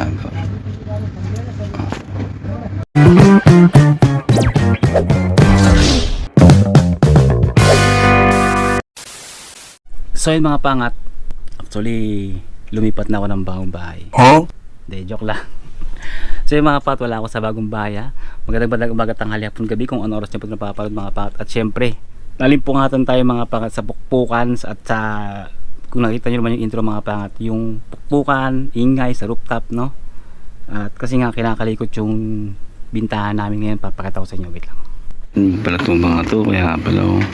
gago. So yun mga pangat, actually lumipat na ako ng bagong bahay. Hindi, joke lang. So yung mga pat, wala ako sa bagong bahay ha. Magandang umaga, tanghali, hapon, gabi kung ano oras niyo po napapanood mga pangat. At syempre, nalimpungatan tayo mga pangat sa pukpukan at sa, kung nakita nyo naman yung intro mga pangat, yung pukpukan, ingay sa rooftop, no? At kasi nga kinakalikot yung bintahan namin ngayon, papakita ko sa inyo, wait lang. Pala itong mga to, kaya pala oh.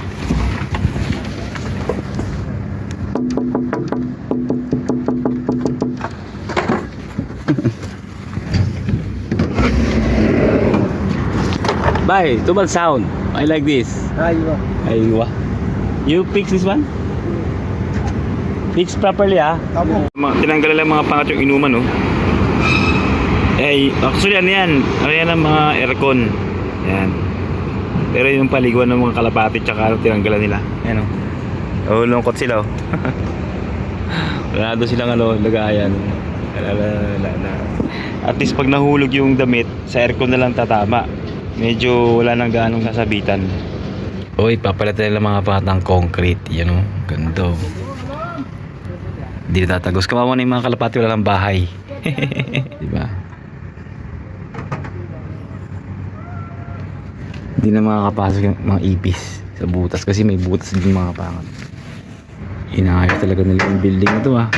Bye, tubal sound. I like this. Aywa. Aywa. You fix this one? Fix properly ah. Tamo. Tinanggal lang mga pangat yung inuman oh. Eh, actually ano yan? Ano yan ang mga aircon. Yan. Pero yung paliguan ng mga kalapati tsaka tinanggalan nila. Ayan oh. Oh, lungkot sila oh. Wala doon silang ano, lagayan. Wala. At least pag nahulog yung damit, sa aircon na lang tatama. Medyo wala nang ganong kasabitan. Uy, papalitan nila mga patang concrete. Yan o, ganito. Hindi tatagos. Kawawa na yung mga kalapati, wala ng bahay. Diba? Hindi na makakapasok yung mga ipis sa butas. Kasi may butas din mga pangat. Inaayos talaga nila yung building na to ah.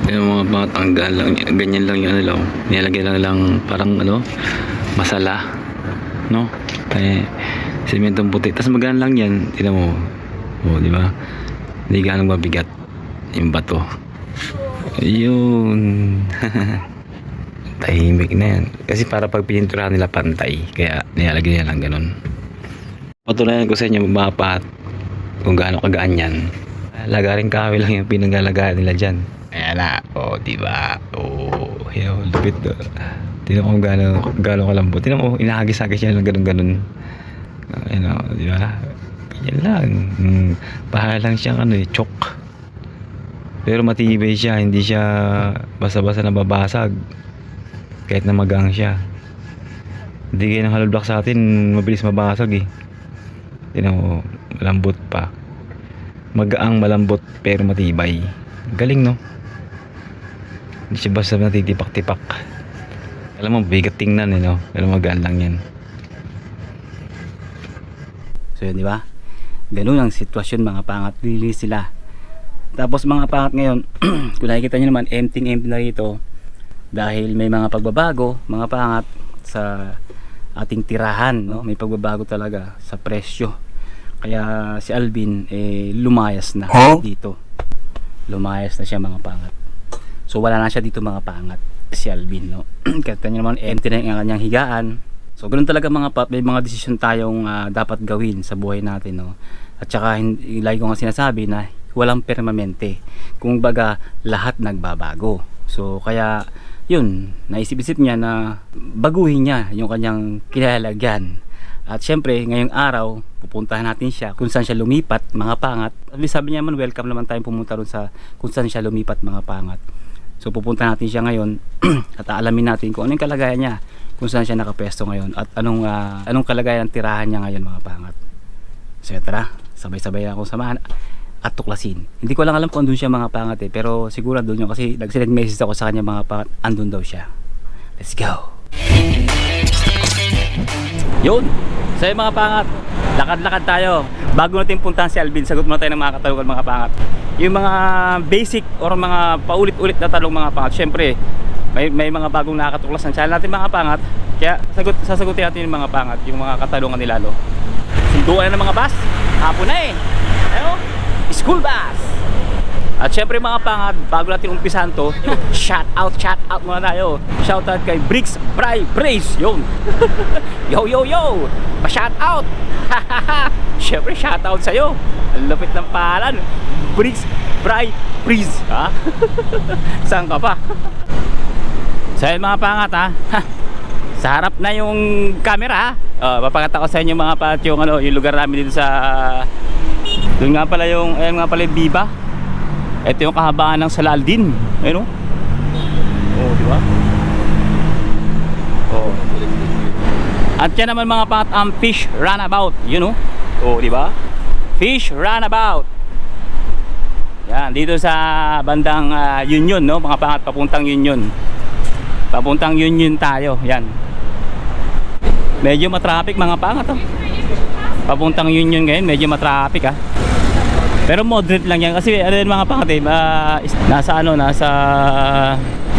Yung mga patanggal lang. Ganyan lang yung ano lang. Nilagyan lang parang ano, masala. No? Sementong puti. Tapos magana lang yan. Tignan mo. O, di ba? Hindi ganong mabigat yung bato. Ayun. Tahimik na yan. Kasi para pag pininturahan nila pantay. Kaya nilalagyan nila lang ganun. Patunayan ko sa inyo mapat kung gaano kagaan yan. Lagaring kahoy lang yung pinanggalagayan nila dyan. Ayan na. O, di ba? O, yun. Lupit do. Tingnan mo kung gaano kalambot. Tingnan mo, inahagis-hagis niya lang ganun-ganun. Ayun o, di ba? Yan lang. Bahala lang siyang ano eh, chok. Pero matibay siya, hindi siya basa-basa nababasag. Kahit na magang siya. Hindi kayo ng hollow block sa atin, mabilis mabasag eh. Tingnan mo, malambot pa. Magaang malambot pero matibay. Galing no? Hindi siya basta natitipak-tipak. Alam mo, bigat tingnan eh, no? Pero magaan lang yan. So yun, di ba? Ganun ang sitwasyon mga pangat. Lilis sila. Tapos mga pangat ngayon, kung nakikita nyo naman, empty na rito. Dahil may mga pagbabago, mga pangat, sa ating tirahan, no? May pagbabago talaga sa presyo. Kaya si Alvin, lumayas na dito. Lumayas na siya mga pangat. So wala na siya dito mga pangat. Si Alvin, no? Kaya nyo naman, empty na yung kanyang higaan. So ganoon talaga mga pap, may mga desisyon tayong dapat gawin sa buhay natin, no? At saka lagi ko nga sinasabi na walang permanente. Kung baga lahat nagbabago. So kaya yun, naisip-isip niya na baguhin niya yung kanyang kinalalagyan. At syempre ngayong araw pupuntahan natin siya kung saan siya lumipat mga pangat. Sabi niya naman welcome naman tayong pumunta ron sa kung saan siya lumipat mga pangat. So pupunta natin siya ngayon at aalamin natin kung ano yung kalagayan niya, kung saan siya nakapwesto ngayon at anong kalagayan ng tirahan niya ngayon mga pangat. So tara, sabay-sabay akong samahan at tuklasin. Hindi ko lang alam kung andun siya mga pangat pero siguro andun yun kasi nag-send message ako sa kanya mga pangat, andun daw siya. Let's go! Yun! So yung mga pangat, lakad-lakad tayo. Bago natin puntahan si Alvin, sagot muna tayo ng mga katanungan mga pangat. Yung mga basic or mga paulit-ulit na tanong mga pangat. Syempre, may mga bagong nakatuklas ng channel natin mga pangat. Kaya sasagutin natin yung mga pangat, yung mga katanungan nila, no? Sunduan na ng mga bus. Hapon na eh. Ano? School bus. At syempre mga pangat, bago natin umpisahan to, shout out muna tayo. Shout out kay Bricks Bry Brace. Yun. Yo. Pa-shout out. Syempre shout out sa'yo. Ang lapit ng pangalan. Bricks Bry Brace. Ha? Saan ka pa? So yun mga pangat ha. Sa harap na yung camera ha. Papakita ko sa inyo mga pangat yung, yung lugar namin dito sa doon nga pala yung, ayan nga pala yung Biba. Ito yung kahabaan ng Salaldin. Ayun o. Oh, di ba? At yan naman mga pangat ang fish runabout. Yun oh. Oh, di ba? Fish runabout. Yan, dito sa bandang Union, no? Mga pangat, papuntang Union. Papuntang Union tayo. Yan. Medyo matraffic mga pangat, oh. Papuntang Union ngayon, medyo matraffic, ah. Pero moderate lang yan kasi ano yun mga pangat, eh, nasa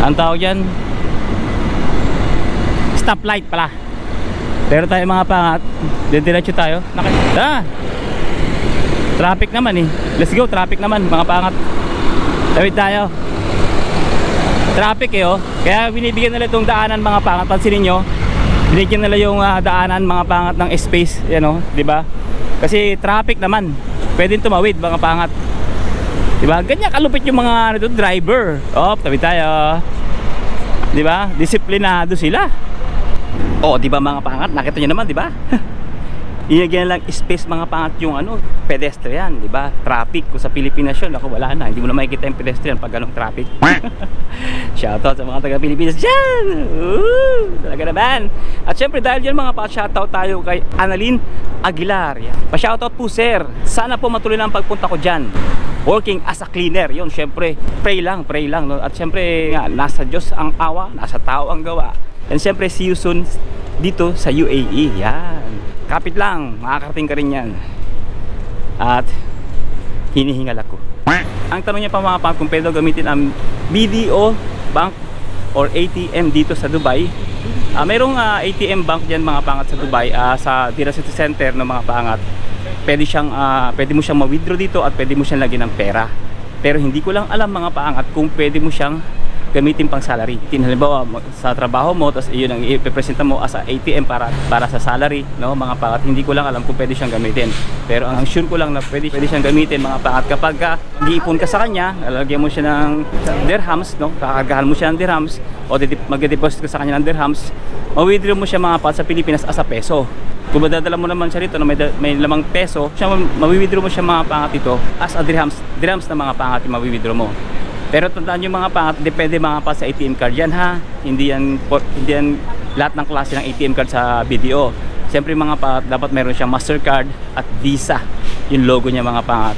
ang tawag yan, stoplight pala. Pero tayo mga pangat, diretso tayo. Nakita. Traffic naman eh. Let's go, traffic naman mga pangat. Tawid tayo. Traffic eh oh. Kaya binibigyan nila itong daanan mga pangat. Pansinin nyo, binigyan nila yung daanan mga pangat ng space. Yan oh, di ba? Kasi traffic naman. Pwedeng tumawid mga pangat. Di ba? Ganyan kalupit yung mga driver. Oh, tawid tayo. Di ba? Disiplinado sila. Oh, di ba mga pangat? Nakita niyo naman, di ba? Inagyan lang space mga pangat yung ano, pedestrian, di ba? Traffic ko sa Pilipinas yun, ako wala na. Hindi mo na makikita yung pedestrian pag ganong traffic. Shoutout sa mga taga Pilipinas dyan. Talaga naman. At syempre dahil dyan mga pangat, shoutout tayo kay Annalyn Aguilar. Pa-shoutout po sir. Sana po matuloy na ang pagpunta ko dyan. Working as a cleaner. Yun, syempre, pray lang, no? At syempre, nga, nasa Diyos ang awa, nasa tao ang gawa. And syempre, see you soon dito sa UAE. Yan. Kapit lang, makakarating ka rin yan. At hinihingal ako. Ang tanong niya pa mga pangat, kung pwede gamitin ang BDO Bank or ATM dito sa Dubai. Mayroong ATM bank dyan mga pangat sa Dubai, sa Dira City Center ng mga pangat. Pwede mo siyang ma-withdraw dito at pwede mo siyang lagyan ng pera. Pero hindi ko lang alam mga pangat kung pwede mo siyang gamitin pang salary. Halimbawa sa trabaho mo, tapos iyon ang ipepresenta mo as a ATM para sa salary, no mga pangat. Hindi ko lang alam kung pwede siyang gamitin. Pero ang sure ko lang na pwede siyang gamitin mga pangat kapag mag-iipon ka sa kanya, lalagyan mo siya ng dirhams, no? Kakargahan mo siya ng dirhams o magde-deposit ka sa kanya ng dirhams, ma-withdraw mo siya mga pangat sa Pilipinas as a peso. Kung madadala mo naman siya rito na may lamang peso, ma-withdraw mo siya mga pangat ito as a dirhams na mga pangat yung ma-withdraw mo. Pero tandaan nyo mga pangat, depende mga pa sa ATM card yan ha. Hindi yan lahat ng klase ng ATM card sa BDO. Siyempre mga pangat, dapat meron siyang Mastercard at Visa. Yung logo niya mga pangat.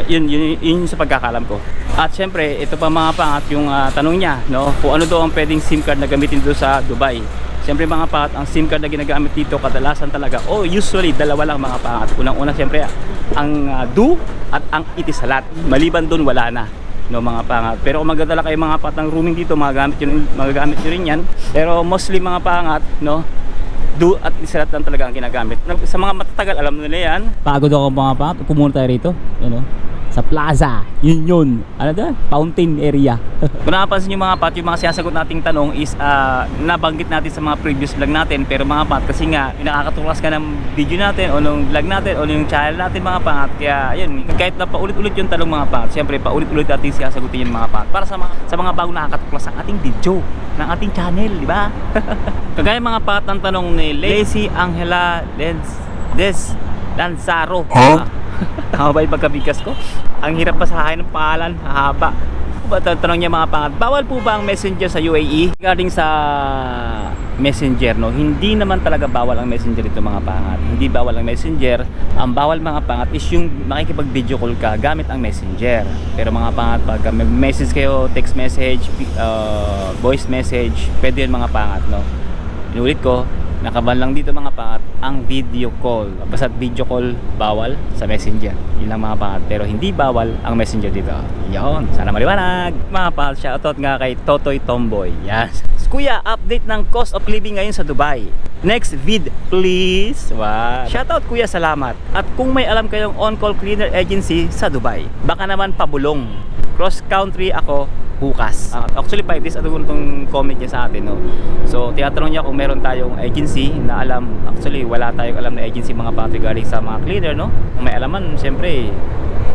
Yun sa pagkakalam ko. At siyempre, ito pa mga pangat yung tanong niya, no? Kung ano daw ang pwedeng SIM card na gamitin dito sa Dubai. Siyempre mga pangat, ang SIM card na ginagamit dito kadalasan talaga, usually dalawa lang mga pangat. Unang-una siyempre ang Do at ang Etisalat. Maliban doon wala na, no mga pangat. Pero kung magdadala kayo mga patang roaming dito, magagamit nyo rin yan. Pero mostly mga pangat, no, Do at Etisalat lang talaga ang ginagamit. Sa mga matatagal, alam nila yan. Pagod ako mga pangat, pumunta tayo rito, you know, sa Plaza Union, ano doon? Fountain area. Kung napapansin nyo mga pat, yung mga sinasagot nating tanong is nabanggit natin sa mga previous vlog natin. Pero mga pat, kasi nga nakakatulas ka ng video natin o ng vlog natin o ng channel natin mga pat. Kaya yun, kahit na paulit-ulit yung tanong mga pat, siyempre paulit-ulit natin sinasagutin yung mga pat para sa mga bagong nakakatuklas ng ating video, ng ating channel, di ba? Kagaya mga pat ang tanong ni Lacy Angela Des Lanzaro. Tama ba yung pagkabigas ko? Ang hirap basahin ng pangalan, haba. Tanong niya mga pangat, bawal po ba ang messenger sa UAE? Regarding sa messenger, no, hindi naman talaga bawal ang messenger dito mga pangat. Hindi bawal ang messenger. Ang bawal mga pangat is yung makikipag video call ka gamit ang messenger. Pero mga pangat, pag may message kayo, text message, voice message, pwede yun mga pangat, no. Inulit ko, nakaban lang dito mga pangat ang video call. Basta video call bawal sa messenger. Yun lang mga pangat. Pero hindi bawal ang messenger dito. Yun, sana maliwanag. Mga pangat, shoutout nga kay Totoy Tomboy. Yan. Kuya, update ng cost of living ngayon sa Dubai. Next vid please. Wow. Shoutout kuya, salamat. At kung may alam kayong on-call cleaner agency sa Dubai, baka naman pabulong. Cross country ako bukas. Actually 5 days ago itong comment niya sa atin, no? So tinatanong niya kung meron tayong agency na alam. Actually wala tayong alam na agency mga pangat regarding sa mga cleaner, no? Kung may alaman, siyempre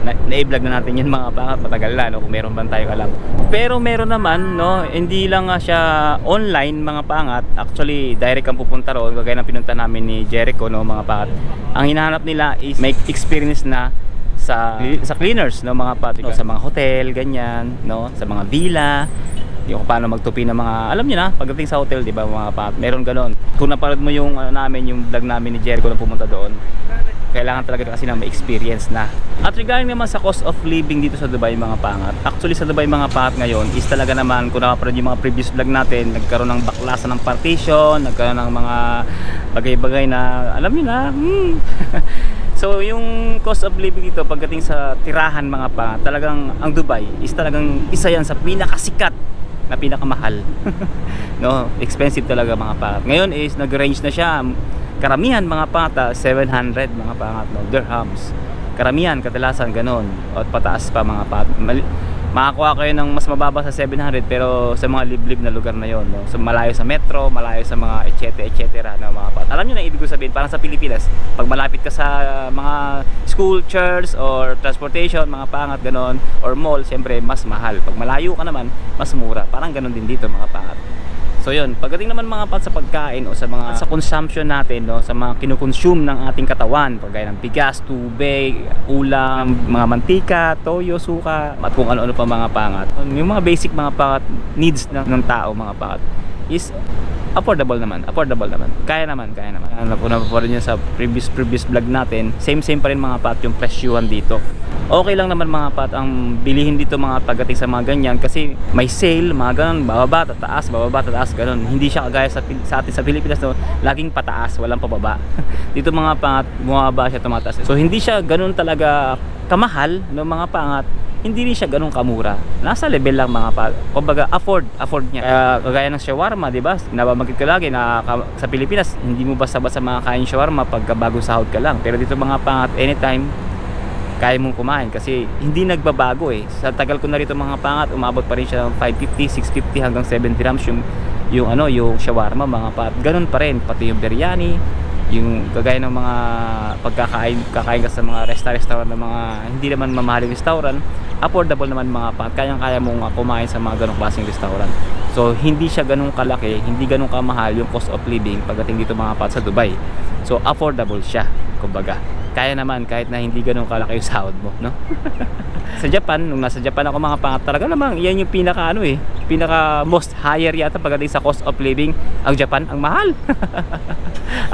na-i-vlog na natin yun mga pangat, matagal na, no? Kung meron ba tayong alam. Pero meron naman, no? Hindi lang siya online mga pangat. Actually direct ang pupunta roon, kagaya ng pinunta namin ni Jericho, no mga pangat. Ang hinahanap nila is may experience na sa cleaners, no mga pat, no, sa mga hotel ganyan, no, sa mga villa, yung paano magtupi ng mga, alam niyo na, pagdating sa hotel, di ba mga pangat, meron ganon. Kung napanood mo yung namin, yung vlog namin ni Jericho na pumunta doon, kailangan talaga kasi na may experience na. At regarding naman sa cost of living dito sa Dubai mga pangat, actually sa Dubai mga pangat ngayon is talaga naman, kung napapanood yung mga previous vlog natin, nagkaroon ng baklasan ng partition, nagkaroon ng mga bagay-bagay na alam niyo na. So yung cost of living dito pagdating sa tirahan mga pangat, talagang ang Dubai is talagang isa yan sa pinakasikat na pinakamahal. No, expensive talaga mga pangat. Ngayon is nag-range na siya. Karamihan mga pata 700 mga pangat, no, dirhams. Karamihan kadalasan ganon at pataas pa mga pat. Makakuha kayo ng mas mababa sa 700 pero sa mga liblib na lugar na yon, no. So malayo sa metro, malayo sa mga etc na mga pat. Alam niyo na ibig ko sabihin, parang sa Pilipinas, pag malapit ka sa mga school, church or transportation, mga pangat ganon or mall, siyempre mas mahal. Pag malayo ka naman, mas mura. Parang ganon din dito mga pangat. So yun, pagdating naman mga pat sa pagkain o sa mga sa consumption natin, no, sa mga kinukonsume ng ating katawan, pagkaya ng bigas, tubig, ulam, mga mantika, toyo, suka, at kung ano-ano pa mga pangat. Yung mga basic mga pangat needs ng tao mga pangat is affordable naman. Kaya naman. Napuna pa rin yun sa previous vlog natin. Same pa rin mga pat yung presyuhan dito. Okay lang naman mga pat ang bilihin dito mga pagdating sa mga ganyan kasi may sale, mga ganun, bababa, tataas, ganun. Hindi siya kagaya sa atin sa Pilipinas, no, laging pataas, walang pababa. Dito mga pangat, bumababa siya, tumataas. So hindi siya ganun talaga kamahal, no, mga pangat. Hindi rin siya ganun kamura. Nasa level lang mga pangat. Kumbaga afford niya. Kaya kagaya ng shawarma, di ba? Nababagit ka lagi na sa Pilipinas, hindi mo basta-basta makakain shawarma pagka bagong sahod ka lang. Pero dito mga pangat, anytime kaya mong kumain kasi hindi nagbabago eh. Sa tagal ko na rito mga pangat, umabot pa rin siya ng 550, 650 hanggang 7 dirhams yung shawarma mga pangat. Ganun pa rin, pati yung biryani, yung kagaya ng mga kakain ka sa mga restaurant ng mga hindi naman mamahaling restaurant, affordable naman mga pangat. Kayang-kaya mong kumain sa mga ganung klaseng restaurant. So hindi siya ganun kalaki, hindi ganun kamahal yung cost of living pagdating dito mga pangat sa Dubai. So affordable siya, kumbaga. Kaya naman kahit na hindi ganun kalaki yung sahod mo, no? Sa Japan, nung nasa Japan ako mga pangat, talaga namang yan yung pinaka pinaka most higher yata pagdating sa cost of living. Ang Japan, ang mahal.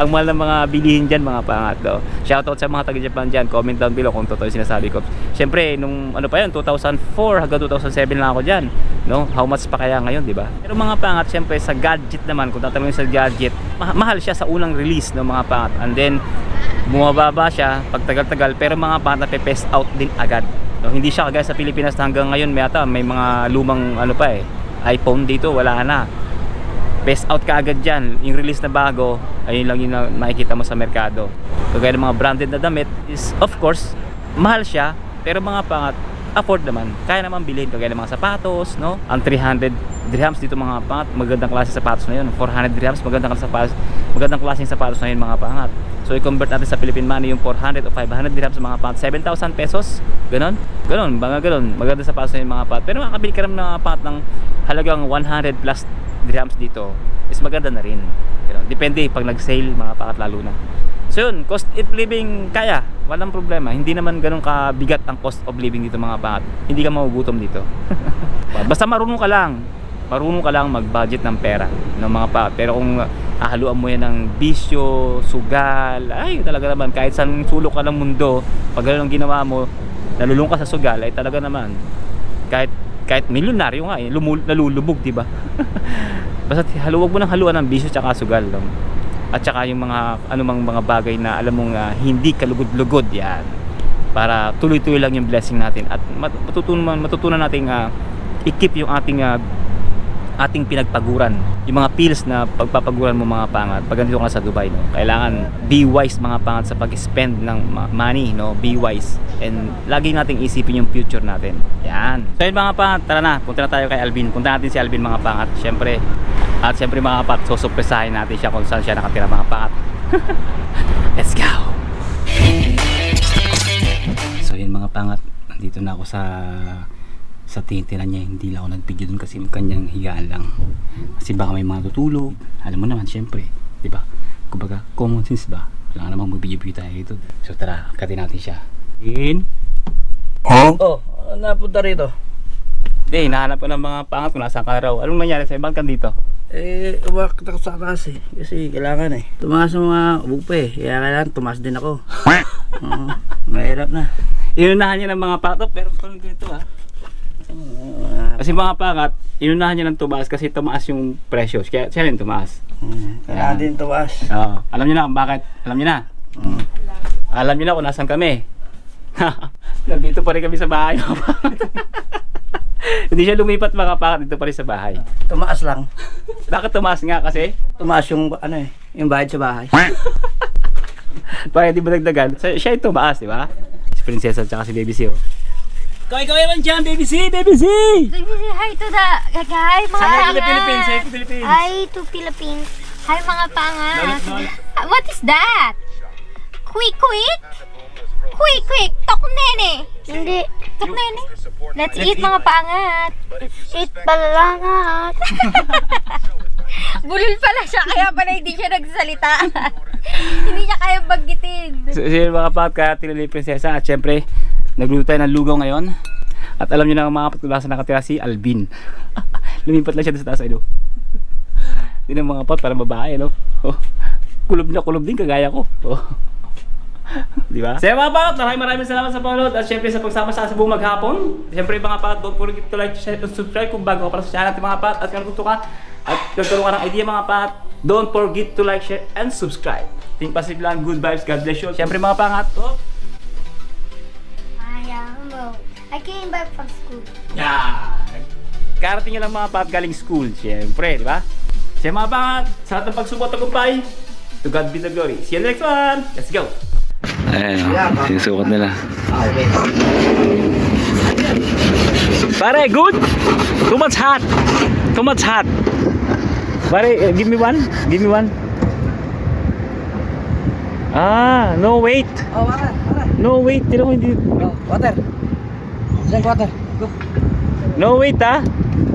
Ang mahal ng mga bilihin dyan mga pangat, no? Shoutout sa mga taga Japan dyan, comment down below kung totoo yung sinasabi ko. Siyempre nung ano pa yun, 2004 hanggang 2007 lang ako dyan, no? How much pa kaya ngayon, di ba? Pero mga pangat, siyempre sa gadget naman, kung tatanungin sa gadget, mahal siya sa unang release ng mga pangat, and then bumababa siya pag tagal-tagal, pero mga pangat na pest out din agad, no? Hindi siya kagaya sa Pilipinas na hanggang ngayon may mga lumang ano pa iPhone dito, wala na, best out ka agad dyan. Yung release na bago, ayun lang yung makikita mo sa merkado. Kagaya ng mga branded na damit is of course mahal siya, pero mga pangat afford naman, kaya naman bilhin. Kagaya ng mga sapatos, no? Ang 300 dirhams dito mga pangat, magandang klase sapatos na yun. 400 dirhams, magandang klaseng sapatos na yun mga pangat. So i-convert natin sa Philippine money yung 400 o 500 dirhams mga pangat, 7,000 pesos, ganon, maganda sapatos na yun mga pangat. Pero makakabili ka rin ng mga pangat ng halagang 100 plus dirhams dito, is maganda na rin. Ganon. Depende pag nag-sale mga pangat, lalo na. So yun, cost of living kaya, walang problema. Hindi naman ganun kabigat ang cost of living dito mga pangat. Hindi ka magugutom dito. Basta marunong ka lang mag-budget ng pera ng mga pangat. Pero kung haluan mo yan ng bisyo, sugal, ay talaga naman, kahit saan sulok ka ng mundo, pag gano'n ang ginawa mo, nalulung ka sa sugal, ay talaga naman, kahit milyonaryo nga nalulubog, diba? Basta haluwag mo ng haluan ng bisyo tsaka sugal, no? At saka yung mga anumang mga bagay na alam mong hindi kalugod-lugod, yan, para tuloy-tuloy lang yung blessing natin at matutunan nating i-keep yung ating pinagpaguran, yung mga pills na pagpapaguran mo mga pangat pag ganito ka sa Dubai, no? Kailangan be wise mga pangat sa pag-spend ng money, no? Be wise, and lagi nating isipin yung future natin. Yan. So yun mga pangat, tara na, punta na tayo kay Alvin. Punta natin si Alvin mga pangat, syempre mga pangat, susupresahin natin siya kung saan siya nakatira mga pangat. Let's go. So yun mga pangat, nandito na ako sa tinitiran niya. Hindi lang ako nag-video dun kasi kanyang higaan lang, kasi baka may mga tutulog. Alam mo naman syempre, diba? Kumbaga common sense ba, wala namang mag-video tayo dito. So tara, akatin natin siya. In. Oh, napunta rito. hinahanap ko ng mga pangat kung nasaan ka raw. Anong nangyari sa'yo? Bakit ka dito? Umakit ako sa taas eh. Kasi kailangan eh. Tumakas ng mga bupa eh. Kaya kailangan tumakas din ako. Mahirap na. Inunahan niya ng mga pangat. Pero parang ganito ha. Kasi mga pangat, inunahan niya ng tumaas kasi tumaas yung presyo. Kaya siya rin tumaas. Kailangan din tumaas. Oo. Alam niyo na kung bakit? Alam niyo na? Alam niyo na kung nasan kami. Nandito pa rin kami sa bahay. Hindi siya lumipat mga pangat, dito pa rin sa bahay. Tumaas lang. Bakit tumaas nga kasi? Tumaas yung ano eh. Yung bayad sa bahay. Para di ba dagdagan? Siya yung tumaas, di ba? Si Prinsesa at saka si Baby C. Oh. Ikaw naman dyan, Baby C! Baby C! Baby, say hi to the hi mga Hi to the pangat. Philippines! Hi to Philippines! Hi to Philippines. Hi mga pangat. What is that? Quick, quick? Quick, quick. Tok nene. Hindi. Tok nene. Let's eat mga pangat. Eat balangat. Bulol pala siya, kaya pala hindi siya nagsalita. Hindi siya kaya banggitin. So mga pangat kaya tinuli Prinsesa at syempre nagluto tayo ng lugaw ngayon. At alam niyo na mga patulasa nakatira si Alvin. Lumipat lang siya sa taas ay no. Yun ang mga pot para babae no. Oh. Kulob na kulob din kagaya ko. Oh. Di ba? So mga pangat, maraming salamat sa panonood at syempre sa pagsama sa buong maghapon. Syempre mga pangat, don't forget to like, share, and subscribe kung bago ka para sa channel natin mga pangat at kung natuto ka at nagkaroon ka ng idea mga pangat, don't forget to like, share, and subscribe. Think positive lang, good vibes, God bless you. Syempre mga pangat, oh. I came back from school. Yeah. Karating nyo lang mga pangat galing school, syempre, di ba? Syempre mga pangat, sa lahat ng pagsubok at tagumpay, to God be the glory. See you next one. Let's go. Ayan, sinusukat nila. Okay. Pare, good? Too much hot. Too much hot. Pare, give me one. Give me one. Ah, no wait. Oh, water. No wait. Tira mo hindi. Oh, water. Drink water. Go. No wait ah.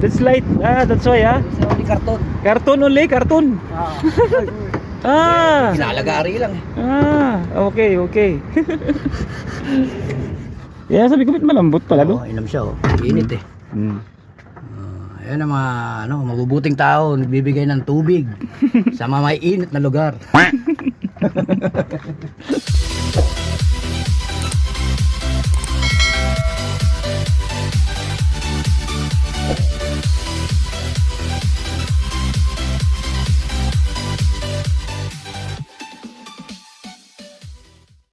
That's light. Ah, that's why ah. It's only carton. Cartoon only, cartoon. Ah. Kinalagari lang eh. Ah, okay, okay. Yeah, sabi ko, malambot pala no? Oh, inom siya oh. Init eh. Ayan ang mga mabubuting tao, nagbibigay ng tubig sa mga may init na lugar.